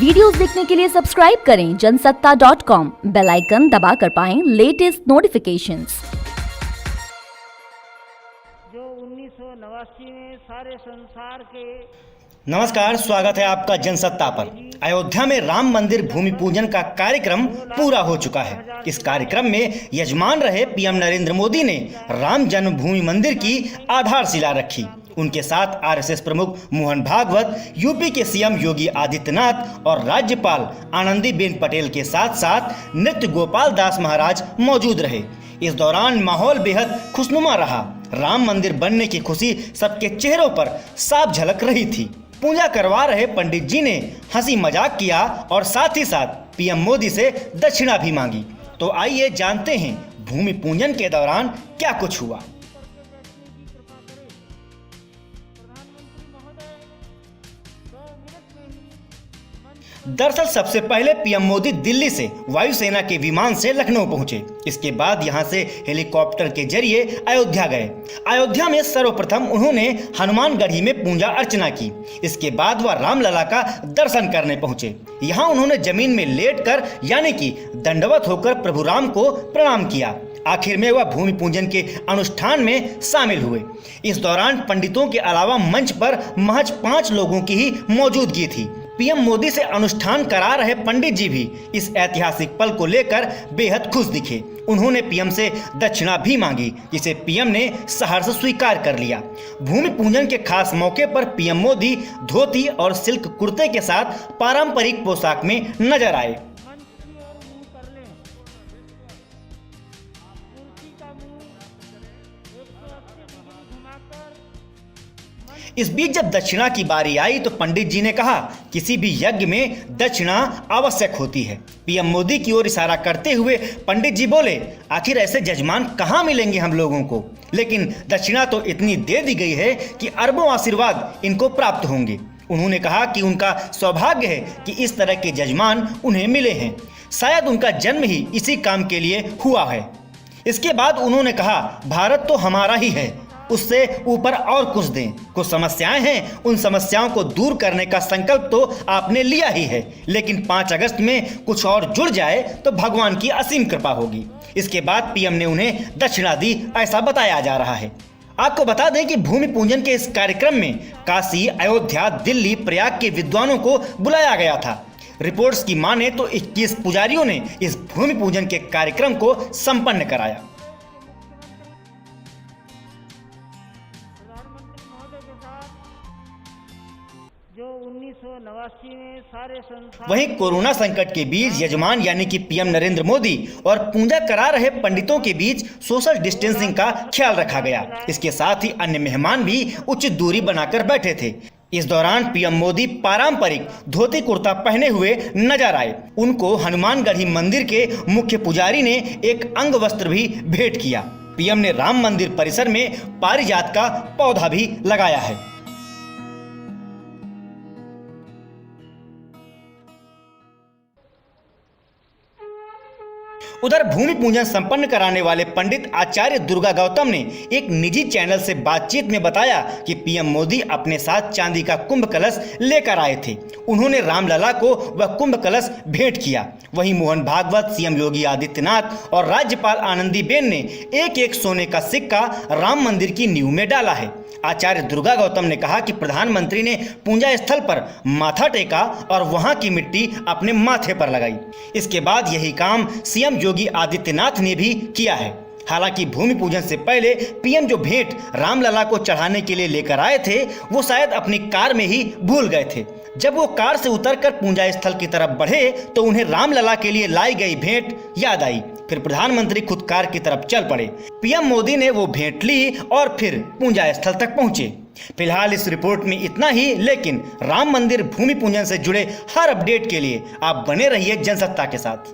Videos देखने के लिए सब्सक्राइब करें जनसत्ता.com, बेल आइकन दबाकर पाएं लेटेस्ट नोटिफिकेशंस। जो 1989 में सारे संसार के नमस्कार, स्वागत है आपका जनसत्ता पर। अयोध्या में राम मंदिर भूमि पूजन का कार्यक्रम पूरा हो चुका है। इस कार्यक्रम में यजमान रहे पीएम नरेंद्र मोदी ने राम जन्मभूमि मंदिर की आधारशिला रखी। उनके साथ आरएसएस प्रमुख मोहन भागवत, यूपी के सीएम योगी आदित्यनाथ और राज्यपाल आनंदीबेन पटेल के साथ साथ नृत्य गोपाल दास महाराज मौजूद रहे। इस दौरान माहौल बेहद खुशनुमा रहा। राम मंदिर बनने की खुशी सबके चेहरों पर साफ झलक रही थी। पूजा करवा रहे पंडित जी ने हंसी मजाक किया और साथ ही साथ पीएम मोदी से दक्षिणा भी मांगी। तो आइए जानते हैं भूमि पूजन के दौरान क्या कुछ हुआ। दरअसल सबसे पहले पीएम मोदी दिल्ली से वायुसेना के विमान से लखनऊ पहुंचे। इसके बाद यहां से हेलीकॉप्टर के जरिए अयोध्या गए। अयोध्या में सर्वप्रथम उन्होंने हनुमानगढ़ी में पूजा अर्चना की। इसके बाद वह रामलला का दर्शन करने पहुंचे। यहां उन्होंने जमीन में लेटकर यानी कि दंडवत होकर प्रभु राम को प्रणाम किया। आखिर में वह भूमि पूजन के अनुष्ठान में शामिल हुए। इस दौरान पंडितों के अलावा मंच पर महज 5 लोगों की ही मौजूदगी थी। पीएम मोदी से अनुष्ठान करा रहे पंडित जी भी इस ऐतिहासिक पल को लेकर बेहद खुश दिखे। उन्होंने पीएम से दक्षिणा भी मांगी, जिसे पीएम ने सहर्ष स्वीकार कर लिया। भूमि पूजन के खास मौके पर पीएम मोदी धोती और सिल्क कुर्ते के साथ पारंपरिक पोशाक में नजर आए। इस बीच जब दक्षिणा की बारी आई तो पंडित जी ने कहा, किसी भी यज्ञ में दक्षिणा आवश्यक होती है। पीएम मोदी की ओर इशारा करते हुए पंडित जी बोले, आखिर ऐसे जजमान कहाँ मिलेंगे हम लोगों को, लेकिन दक्षिणा तो इतनी दे दी गई है कि अरबों आशीर्वाद इनको प्राप्त होंगे। उन्होंने कहा कि उनका सौभाग्य है कि इस तरह के जजमान उन्हें मिले हैं। शायद उनका जन्म ही इसी काम के लिए हुआ है। इसके बाद उन्होंने कहा, भारत तो हमारा ही है, उससे ऊपर और कुछ दें। कुछ समस्याएं हैं, उन समस्याओं को दूर करने का संकल्प तो आपने लिया ही है, लेकिन 5 अगस्त में कुछ और जुड़ जाए तो भगवान की असीम कृपा होगी। इसके बाद पीएम ने उन्हें दक्षिणा दी, ऐसा बताया जा रहा है। आपको बता दें कि भूमि पूजन के इस कार्यक्रम में काशी, अयोध्या, दिल्ली, प्रयाग के विद्वानों को बुलाया गया था। रिपोर्ट्स की माने तो 21 पुजारियों ने इस भूमि पूजन के कार्यक्रम को संपन्न कराया। जो 1989 में सारे संसार वहीं कोरोना संकट के बीच यजमान यानी कि पीएम नरेंद्र मोदी और पूजा करा रहे पंडितों के बीच सोशल डिस्टेंसिंग का ख्याल रखा गया। इसके साथ ही अन्य मेहमान भी उचित दूरी बनाकर बैठे थे। इस दौरान पीएम मोदी पारंपरिक धोती कुर्ता पहने हुए नजर आए। उनको हनुमानगढ़ी मंदिर के मुख्य पुजारी ने एक अंग वस्त्र भी भेंट किया। पीएम ने राम मंदिर परिसर में पारिजात का पौधा भी लगाया है। उधर भूमि पूजन संपन्न कराने वाले पंडित आचार्य दुर्गा गौतम ने एक निजी चैनल से बातचीत में बताया कि पीएम मोदी अपने साथ चांदी का कुंभ कलश लेकर आए थे। उन्होंने रामलला को वह कुंभ कलश भेंट किया। वहीं मोहन भागवत, सीएम योगी आदित्यनाथ और राज्यपाल आनंदीबेन ने एक सोने का सिक्का राम मंदिर की नींव में डाला है। आचार्य दुर्गा गौतम ने कहा कि प्रधानमंत्री ने पूजा स्थल पर माथा टेका और वहां की मिट्टी अपने माथे पर लगाई। इसके बाद यही काम सीएम योगी आदित्यनाथ ने भी किया है। हालांकि भूमि पूजन से पहले पीएम जो भेंट रामलला को चढ़ाने के लिए लेकर आए थे, वो शायद अपनी कार में ही भूल गए थे। जब वो कार से उतरकर पूजा स्थल की तरफ बढ़े तो उन्हें रामलला के लिए लाई गई भेंट याद आई। फिर प्रधानमंत्री खुद कार की तरफ चल पड़े। पीएम मोदी ने वो भेंट ली और फिर पूजा स्थल तक पहुंचे। फिलहाल इस रिपोर्ट में इतना ही, लेकिन राम मंदिर भूमि पूजन से जुड़े हर अपडेट के लिए आप बने रहिए जनसत्ता के साथ।